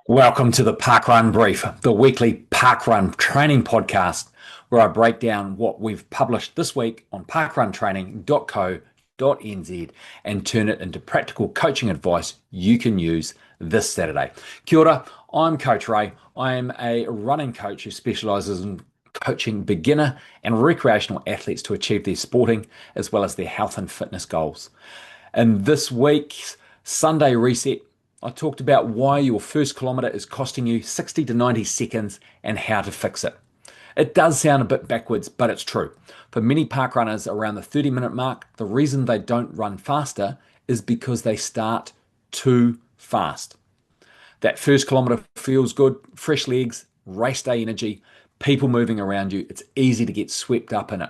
Welcome to the Parkrun Brief, the weekly parkrun training podcast, where I break down what we've published this week on parkruntraining.co.nz and turn it into practical coaching advice you can use this Saturday. Kia ora, I'm Coach Ray. I am a running coach who specialises in coaching beginner and recreational athletes to achieve their sporting as well as their health and fitness goals. In this week's Sunday reset, I talked about why your first kilometre is costing you 60 to 90 seconds and how to fix it. It does sound a bit backwards, but it's true. For many park runners around the 30-minute mark, the reason they don't run faster is because they start too fast. That first kilometre feels good, fresh legs, race day energy, people moving around you. It's easy to get swept up in it.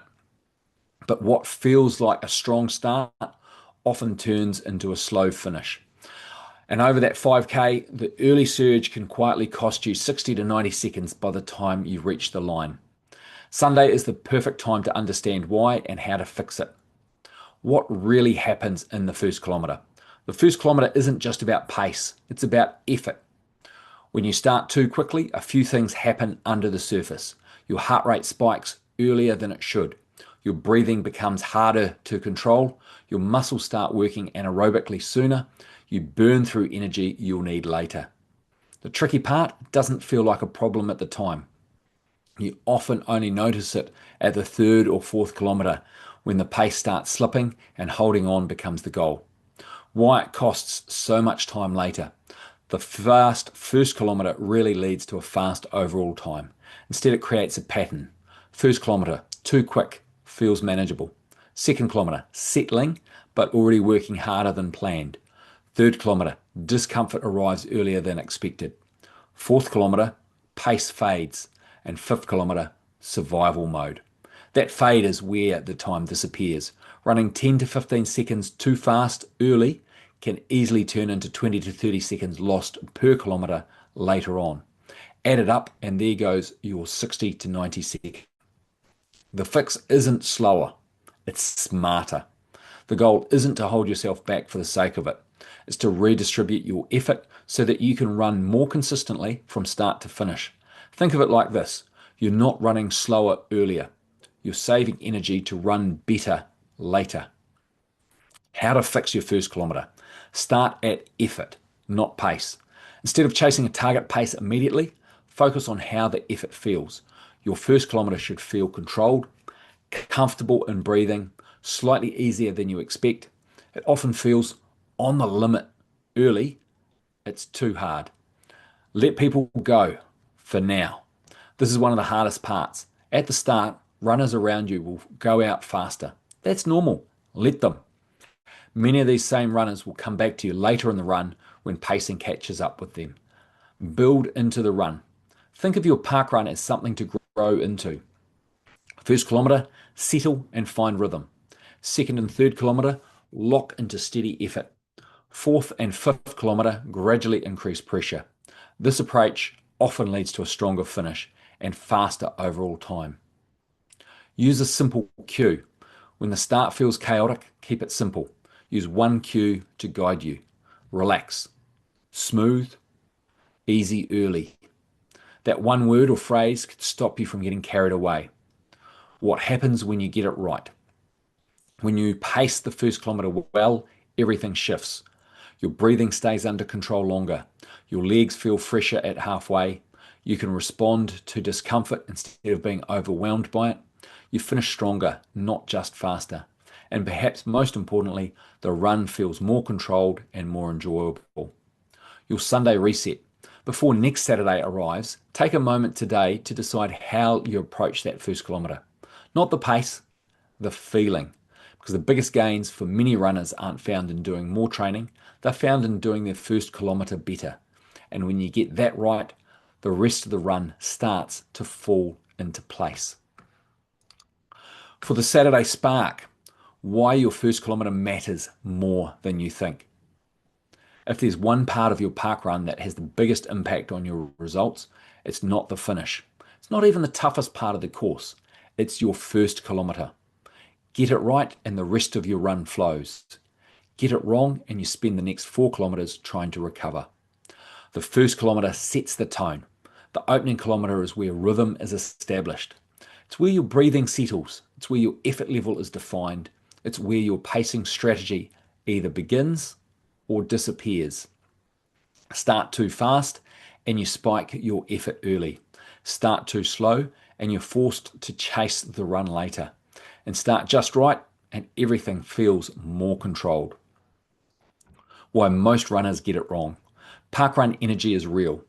But what feels like a strong start often turns into a slow finish. And over that 5K, the early surge can quietly cost you 60 to 90 seconds by the time you reach the line. Sunday is the perfect time to understand why and how to fix it. What really happens in the first kilometre? The first kilometre isn't just about pace, it's about effort. When you start too quickly, a few things happen under the surface. Your heart rate spikes earlier than it should. Your breathing becomes harder to control. Your muscles start working anaerobically sooner. You burn through energy you'll need later. The tricky part doesn't feel like a problem at the time. You often only notice it at the third or fourth kilometre when the pace starts slipping and holding on becomes the goal. Why it costs so much time later. The fast first kilometre really leads to a fast overall time. Instead, it creates a pattern. First kilometre, too quick, feels manageable. Second kilometre, settling, but already working harder than planned. Third kilometre, discomfort arrives earlier than expected. Fourth kilometre, pace fades. And fifth kilometre, survival mode. That fade is where the time disappears. Running 10 to 15 seconds too fast early can easily turn into 20 to 30 seconds lost per kilometre later on. Add it up and there goes your 60 to 90 seconds. The fix isn't slower, it's smarter. The goal isn't to hold yourself back for the sake of it. It's to redistribute your effort so that you can run more consistently from start to finish. Think of it like this. You're not running slower earlier. You're saving energy to run better later. How to fix your first kilometre. Start at effort, not pace. Instead of chasing a target pace immediately, focus on how the effort feels. Your first kilometre should feel controlled, comfortable in breathing, slightly easier than you expect. It often feels on the limit early. It's too hard. Let people go for now. This is one of the hardest parts. At the start, runners around you will go out faster. That's normal. Let them. Many of these same runners will come back to you later in the run when pacing catches up with them. Build into the run. Think of your park run as something to grow into. First kilometre, settle and find rhythm. Second and third kilometre, lock into steady effort. Fourth and fifth kilometre, gradually increase pressure. This approach often leads to a stronger finish and faster overall time. Use a simple cue. When the start feels chaotic, keep it simple. Use one cue to guide you. Relax. Smooth. Easy early. That one word or phrase could stop you from getting carried away. What happens when you get it right? When you pace the first kilometre well, everything shifts. Your breathing stays under control longer. Your legs feel fresher at halfway. You can respond to discomfort instead of being overwhelmed by it. You finish stronger, not just faster. And perhaps most importantly, the run feels more controlled and more enjoyable. Your Sunday reset. Before next Saturday arrives, take a moment today to decide how you approach that first kilometre. Not the pace, the feeling. Because the biggest gains for many runners aren't found in doing more training, they're found in doing their first kilometre better. And when you get that right, the rest of the run starts to fall into place. For the Saturday spark, why your first kilometre matters more than you think. If there's one part of your park run that has the biggest impact on your results, it's not the finish. It's not even the toughest part of the course. It's your first kilometre. Get it right and the rest of your run flows. Get it wrong and you spend the next 4 kilometres trying to recover. The first kilometre sets the tone. The opening kilometre is where rhythm is established. It's where your breathing settles. It's where your effort level is defined. It's where your pacing strategy either begins or disappears. Start too fast and you spike your effort early. Start too slow and you're forced to chase the run later. And start just right and everything feels more controlled. Why most runners get it wrong. Parkrun energy is real.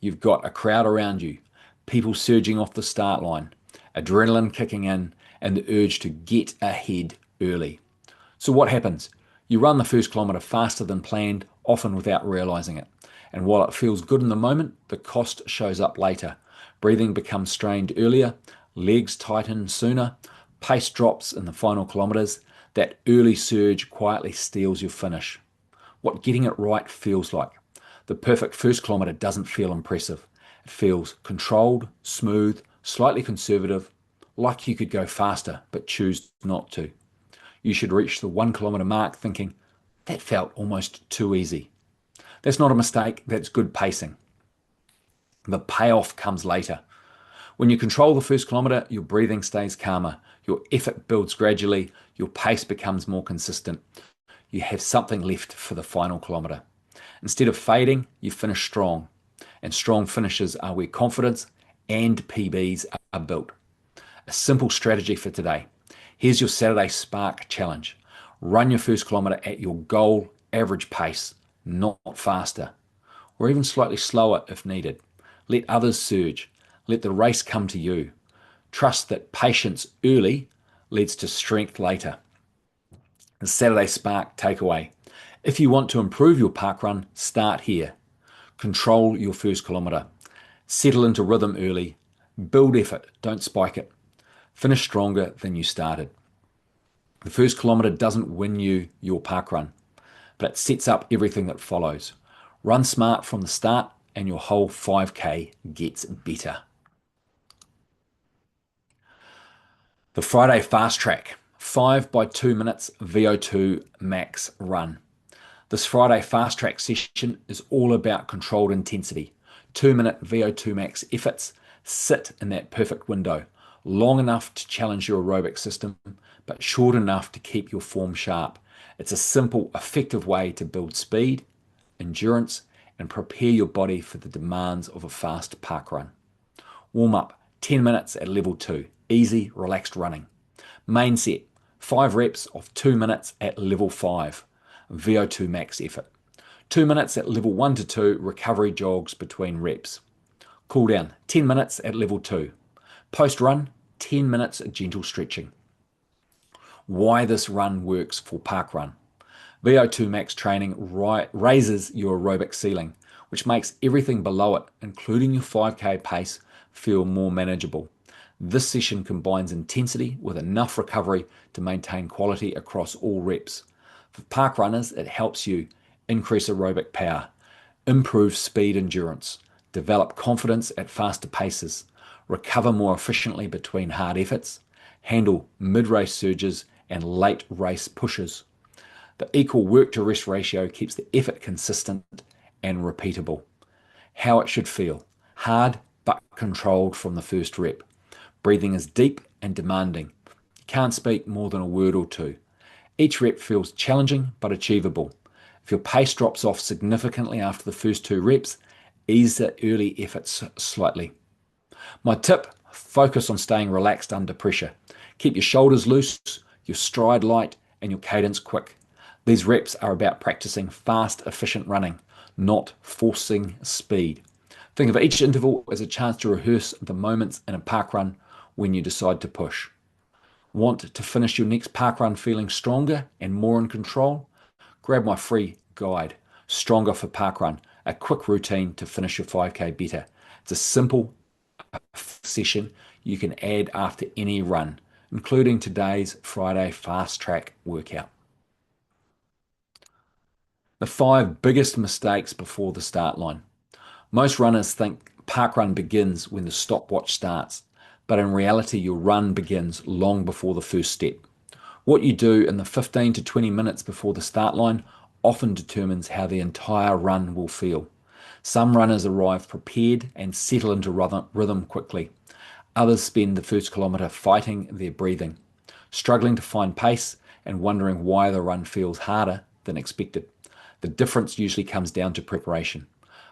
You've got a crowd around you, people surging off the start line, adrenaline kicking in, and the urge to get ahead early. So what happens? You run the first kilometre faster than planned, often without realising it. And while it feels good in the moment, the cost shows up later. Breathing becomes strained earlier, legs tighten sooner, pace drops in the final kilometres. That early surge quietly steals your finish. What getting it right feels like. The perfect first kilometre doesn't feel impressive. It feels controlled, smooth, slightly conservative, like you could go faster, but choose not to. You should reach the 1 kilometre mark thinking, that felt almost too easy. That's not a mistake, that's good pacing. The payoff comes later. When you control the first kilometre, your breathing stays calmer, your effort builds gradually, your pace becomes more consistent. You have something left for the final kilometre. Instead of fading, you finish strong. And strong finishes are where confidence and PBs are built. A simple strategy for today. Here's your Saturday Spark Challenge. Run your first kilometre at your goal average pace, not faster, or even slightly slower if needed. Let others surge. Let the race come to you. Trust that patience early leads to strength later. The Saturday Spark takeaway. If you want to improve your parkrun, start here. Control your first kilometre. Settle into rhythm early. Build effort, don't spike it. Finish stronger than you started. The first kilometre doesn't win you your parkrun, but it sets up everything that follows. Run smart from the start and your whole 5K gets better. The Friday Fast Track, 5 by 2 minutes VO₂ Max Run. This Friday Fast Track session is all about controlled intensity. 2-minute VO₂ Max efforts sit in that perfect window, long enough to challenge your aerobic system, but short enough to keep your form sharp. It's a simple, effective way to build speed, endurance, and prepare your body for the demands of a fast parkrun. Warm up, 10 minutes at level 2, easy, relaxed running. Main set, 5 reps of 2 minutes at level 5, VO₂ max effort. 2 minutes at level 1 to 2, recovery jogs between reps. Cool down, 10 minutes at level 2. Post run, 10 minutes of gentle stretching. Why this run works for parkrun. VO₂ max training raises your aerobic ceiling, which makes everything below it, including your 5K pace, feel more manageable. This session combines intensity with enough recovery to maintain quality across all reps. For parkrunners, it helps you increase aerobic power, improve speed endurance, develop confidence at faster paces, recover more efficiently between hard efforts, handle mid-race surges and late race pushes. The equal work to rest ratio keeps the effort consistent and repeatable. How it should feel. Hard but controlled from the first rep. Breathing is deep and demanding. You can't speak more than a word or two. Each rep feels challenging but achievable. If your pace drops off significantly after the first 2 reps, ease the early efforts slightly. My tip, focus on staying relaxed under pressure. Keep your shoulders loose, your stride light, and your cadence quick. These reps are about practicing fast, efficient running, not forcing speed. Think of each interval as a chance to rehearse the moments in a parkrun when you decide to push. Want to finish your next parkrun feeling stronger and more in control? Grab my free guide, Stronger for Parkrun, a quick routine to finish your 5K better. It's a simple session you can add after any run, including today's Friday Fast Track workout. The 5 biggest mistakes before the start line. Most runners think parkrun begins when the stopwatch starts, but in reality your run begins long before the first step. What you do in the 15 to 20 minutes before the start line often determines how the entire run will feel. Some runners arrive prepared and settle into rhythm quickly. Others spend the first kilometre fighting their breathing, struggling to find pace and wondering why the run feels harder than expected. The difference usually comes down to preparation.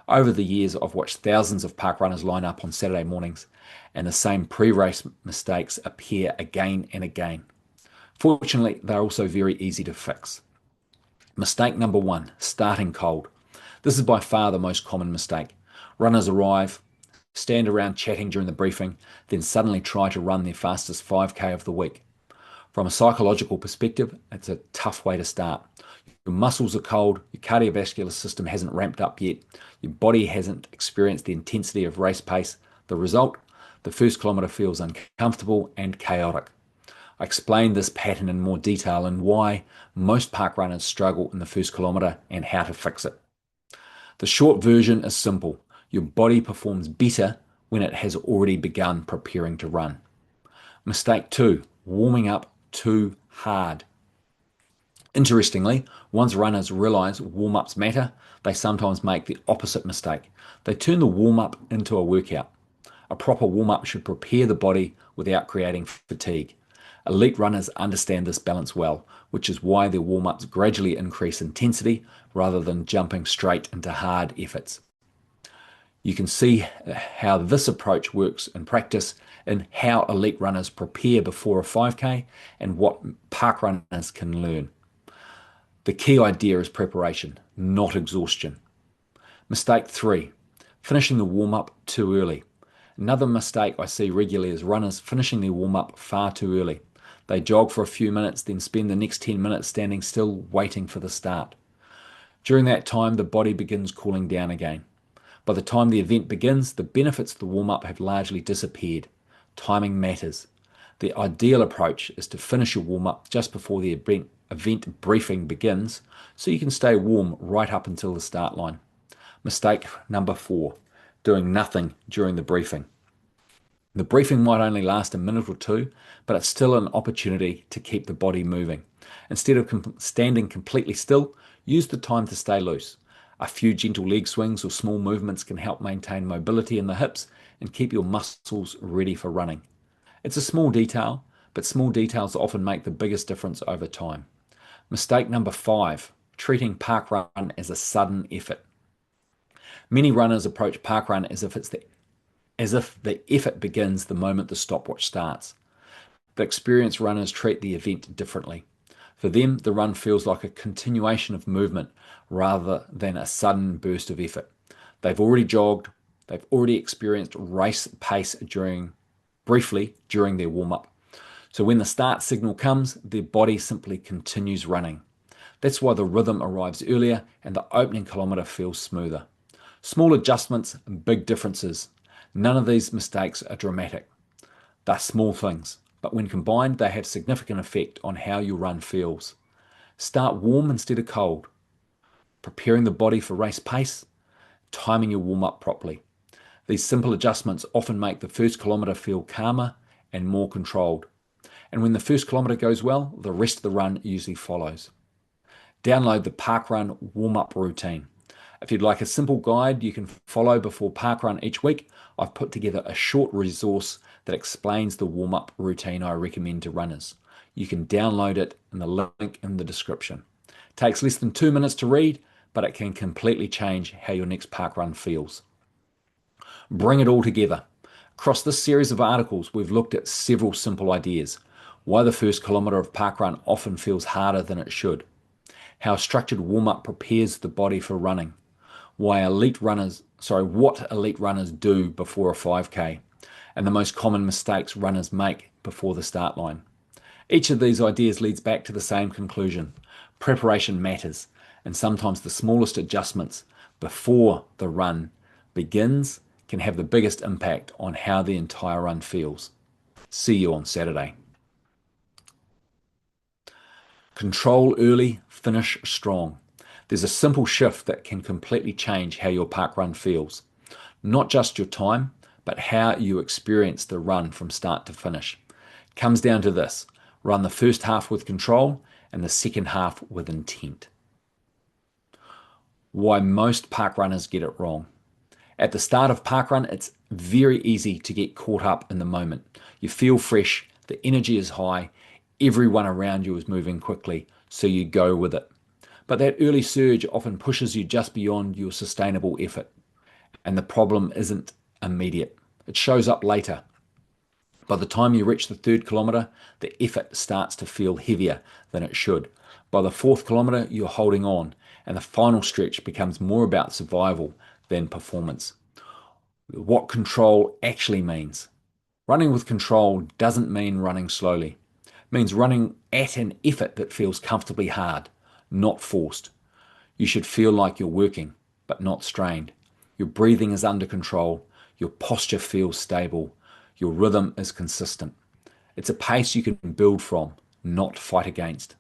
Over the years, I've watched thousands of park runners line up on Saturday mornings, and the same pre-race mistakes appear again and again. Fortunately, they're also very easy to fix. Mistake number one, starting cold. This is by far the most common mistake. Runners arrive, stand around chatting during the briefing, then suddenly try to run their fastest 5K of the week. From a psychological perspective, it's a tough way to start. Your muscles are cold, your cardiovascular system hasn't ramped up yet, your body hasn't experienced the intensity of race pace. The result? The first kilometre feels uncomfortable and chaotic. I explained this pattern in more detail and why most park runners struggle in the first kilometre and how to fix it. The short version is simple. Your body performs better when it has already begun preparing to run. Mistake 2, warming up too hard. Interestingly, once runners realise warm-ups matter, they sometimes make the opposite mistake. They turn the warm-up into a workout. A proper warm-up should prepare the body without creating fatigue. Elite runners understand this balance well, which is why their warm-ups gradually increase intensity rather than jumping straight into hard efforts. You can see how this approach works in practice in how elite runners prepare before a 5K and what park runners can learn. The key idea is preparation, not exhaustion. Mistake 3, finishing the warm-up too early. Another mistake I see regularly is runners finishing their warm-up far too early. They jog for a few minutes, then spend the next 10 minutes standing still waiting for the start. During that time, the body begins cooling down again. By the time the event begins, the benefits of the warm-up have largely disappeared. Timing matters. The ideal approach is to finish your warm-up just before the event briefing begins, so you can stay warm right up until the start line. Mistake number 4, doing nothing during the briefing. The briefing might only last a minute or two, but it's still an opportunity to keep the body moving. Instead of standing completely still, use the time to stay loose. A few gentle leg swings or small movements can help maintain mobility in the hips and keep your muscles ready for running. It's a small detail, but small details often make the biggest difference over time. Mistake number 5, treating parkrun as a sudden effort. Many runners approach parkrun as if the effort begins the moment the stopwatch starts. But experienced runners treat the event differently. For them, the run feels like a continuation of movement rather than a sudden burst of effort. They've already jogged, they've already experienced race pace briefly during their warm-up. So when the start signal comes, their body simply continues running. That's why the rhythm arrives earlier and the opening kilometre feels smoother. Small adjustments and big differences. None of these mistakes are dramatic. They're small things, but when combined, they have significant effect on how your run feels. Start warm instead of cold, preparing the body for race pace, timing your warm-up properly. These simple adjustments often make the first kilometre feel calmer and more controlled. And when the first kilometre goes well, the rest of the run usually follows. Download the parkrun warm-up routine. If you'd like a simple guide you can follow before parkrun each week, I've put together a short resource that explains the warm-up routine I recommend to runners. You can download it in the link in the description. It takes less than 2 minutes to read, but it can completely change how your next parkrun feels. Bring it all together. Across this series of articles, we've looked at several simple ideas. Why the first kilometre of parkrun often feels harder than it should. How a structured warm-up prepares the body for running. What elite runners do before a 5K, and the most common mistakes runners make before the start line. Each of these ideas leads back to the same conclusion. Preparation matters, and sometimes the smallest adjustments before the run begins can have the biggest impact on how the entire run feels. See you on Saturday. Control early, finish strong. There's a simple shift that can completely change how your parkrun feels. Not just your time, but how you experience the run from start to finish. It comes down to this: run the first half with control and the second half with intent. Why most park runners get it wrong. At the start of parkrun, it's very easy to get caught up in the moment. You feel fresh, the energy is high, everyone around you is moving quickly, so you go with it. But that early surge often pushes you just beyond your sustainable effort, and the problem isn't immediate. It shows up later. By the time you reach the third kilometre, the effort starts to feel heavier than it should. By the fourth kilometre, you're holding on, and the final stretch becomes more about survival than performance. What control actually means. Running with control doesn't mean running slowly. It means running at an effort that feels comfortably hard, not forced. You should feel like you're working, but not strained. Your breathing is under control. Your posture feels stable. Your rhythm is consistent. It's a pace you can build from, not fight against.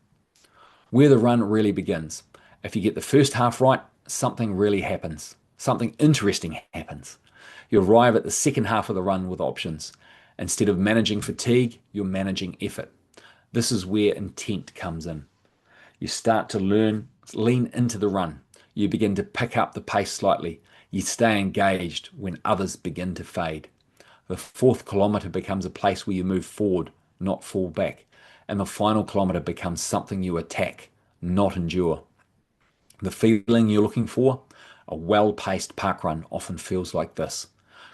Where the run really begins. If you get the first half right, something really happens. Something interesting happens. You arrive at the second half of the run with options. Instead of managing fatigue, you're managing effort. This is where intent comes in. You start to lean into the run. You begin to pick up the pace slightly. You stay engaged when others begin to fade. The fourth kilometre becomes a place where you move forward, not fall back. And the final kilometre becomes something you attack, not endure. The feeling you're looking for? A well-paced parkrun often feels like this.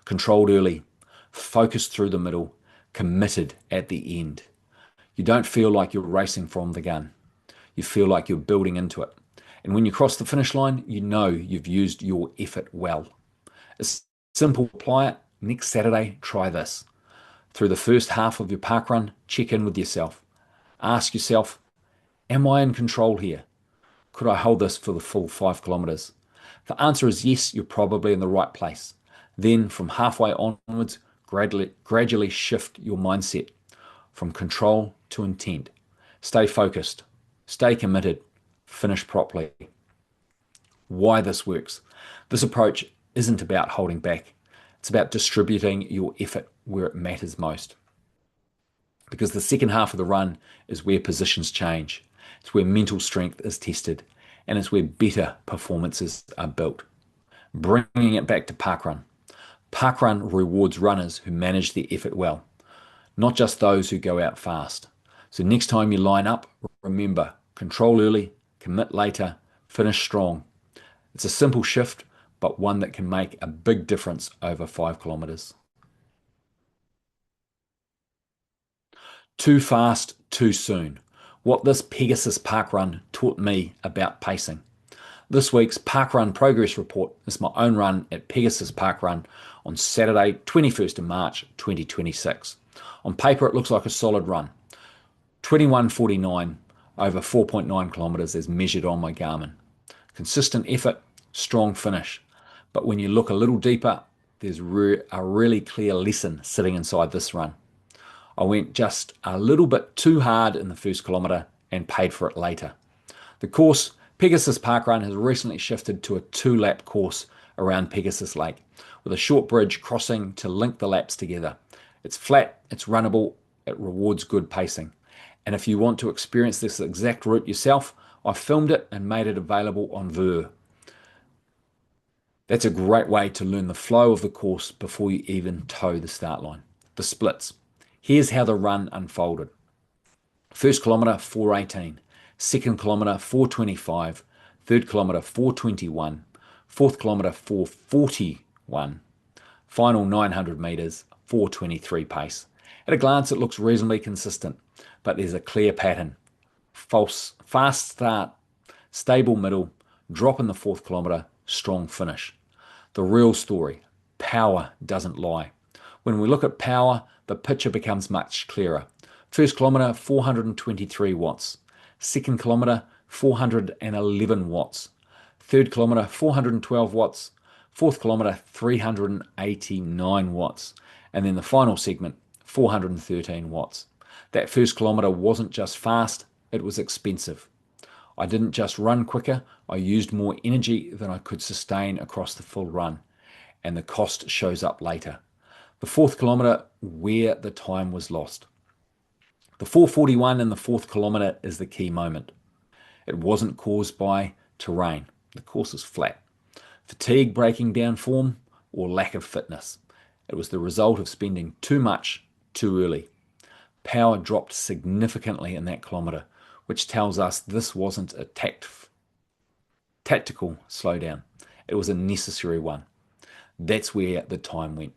Controlled early, focused through the middle, committed at the end. You don't feel like you're racing from the gun. You feel like you're building into it. And when you cross the finish line, you know you've used your effort well. It's simple, apply it. Next Saturday, try this. Through the first half of your parkrun, check in with yourself. Ask yourself, am I in control here? Could I hold this for the full 5 kilometres? If the answer is yes, you're probably in the right place. Then from halfway onwards, gradually shift your mindset from control to intent. Stay focused, stay committed, finish properly. Why this works. This approach isn't about holding back. It's about distributing your effort where it matters most. Because the second half of the run is where positions change. It's where mental strength is tested, and it's where better performances are built. Bringing it back to parkrun. Parkrun rewards runners who manage their effort well, not just those who go out fast. So next time you line up, remember, control early, commit later, finish strong. It's a simple shift, but one that can make a big difference over 5 kilometres. Too fast, too soon. What this Pegasus parkrun taught me about pacing. This week's parkrun progress report is my own run at Pegasus Parkrun on Saturday, 21st of March, 2026. On paper, it looks like a solid run. 21:49 over 4.9 kilometres as measured on my Garmin. Consistent effort, strong finish. But when you look a little deeper, there's a really clear lesson sitting inside this run. I went just a little bit too hard in the first kilometre and paid for it later. The course, Pegasus Parkrun, has recently shifted to a 2-lap course around Pegasus Lake with a short bridge crossing to link the laps together. It's flat, it's runnable, it rewards good pacing. And if you want to experience this exact route yourself, I filmed it and made it available on VO₂. That's a great way to learn the flow of the course before you even toe the start line. The splits. Here's how the run unfolded. First kilometre, 4:18. Second kilometre, 4:25. Third kilometre, 4:21. Fourth kilometre, 4:41. Final 900 metres, 4:23 pace. At a glance, it looks reasonably consistent, but there's a clear pattern. Fast start, stable middle, drop in the fourth kilometre, strong finish. The real story, power doesn't lie. When we look at power, the picture becomes much clearer. First kilometre, 423 watts. Second kilometre, 411 watts. Third kilometre, 412 watts. Fourth kilometre, 389 watts. And then the final segment, 413 watts. That first kilometre wasn't just fast, it was expensive. I didn't just run quicker, I used more energy than I could sustain across the full run. And the cost shows up later. The fourth kilometre, where the time was lost. The 4:41 in the fourth kilometre is the key moment. It wasn't caused by terrain. The course is flat. Fatigue breaking down form? or lack of fitness. It was the result of spending too much too early. Power dropped significantly in that kilometre, which tells us this wasn't a tactical slowdown. It was a necessary one. That's where the time went.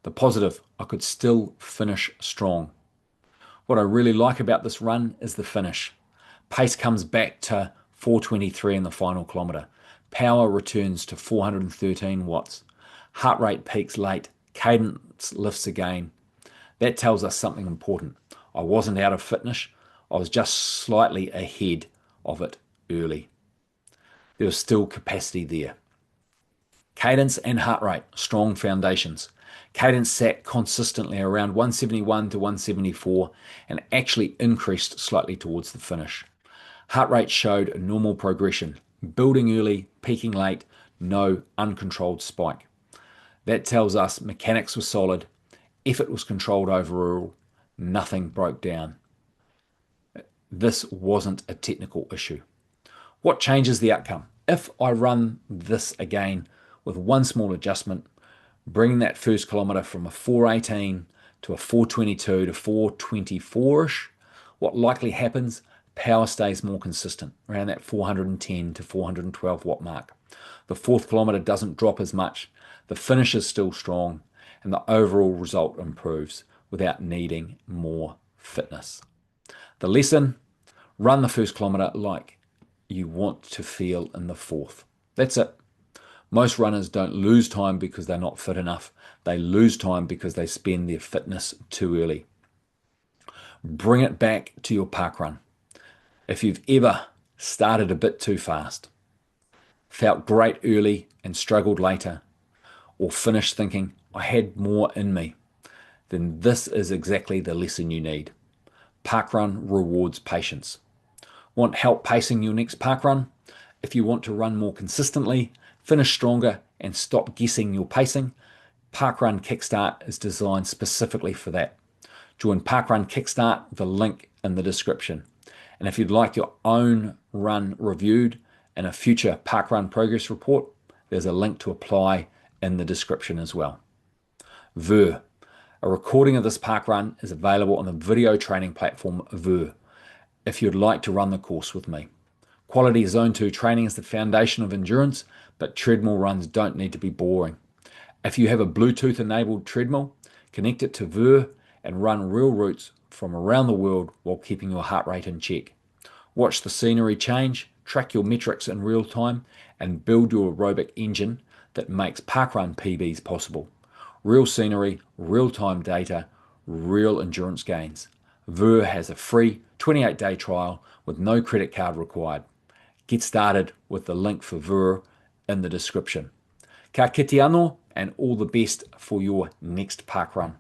The positive, I could still finish strong. What I really like about this run is the finish. Pace comes back to 423 in the final kilometre. Power returns to 413 watts. Heart rate peaks late. Cadence lifts again. That tells us something important. I wasn't out of fitness. I was just slightly ahead of it early. There was still capacity there. Cadence and heart rate, strong foundations. Cadence sat consistently around 171 to 174 and actually increased slightly towards the finish. Heart rate showed a normal progression, building early, peaking late, no uncontrolled spike. That tells us mechanics were solid, effort was controlled overall, nothing broke down. This wasn't a technical issue. What changes the outcome? If I run this again with one small adjustment, bringing that first kilometre from a 418 to a 422 to 424-ish, what likely happens? Power stays more consistent, around that 410 to 412 watt mark. The fourth kilometre doesn't drop as much, the finish is still strong, and the overall result improves without needing more fitness. The lesson, run the first kilometre like you want to feel in the fourth. That's it. Most runners don't lose time because they're not fit enough. They lose time because they spend their fitness too early. Bring it back to your parkrun. If you've ever started a bit too fast, felt great early and struggled later, or finished thinking, I had more in me, then this is exactly the lesson you need. Parkrun rewards patience. Want help pacing your next parkrun? If you want to run more consistently, finish stronger, and stop guessing your pacing, Parkrun Kickstart is designed specifically for that. Join Parkrun Kickstart, the link in the description. And if you'd like your own run reviewed in a future Parkrun progress report, there's a link to apply in the description as well. VO₂. A recording of this parkrun is available on the video training platform VO₂, if you'd like to run the course with me. Quality Zone 2 training is the foundation of endurance, but treadmill runs don't need to be boring. If you have a Bluetooth-enabled treadmill, connect it to VO₂ and run real routes from around the world while keeping your heart rate in check. Watch the scenery change, track your metrics in real time, and build your aerobic engine that makes parkrun PBs possible. Real scenery, real-time data, real endurance gains. VO₂ has a free 28-day trial with no credit card required. Get started with the link for VO₂ in the description. Ka kite anō, and all the best for your next parkrun.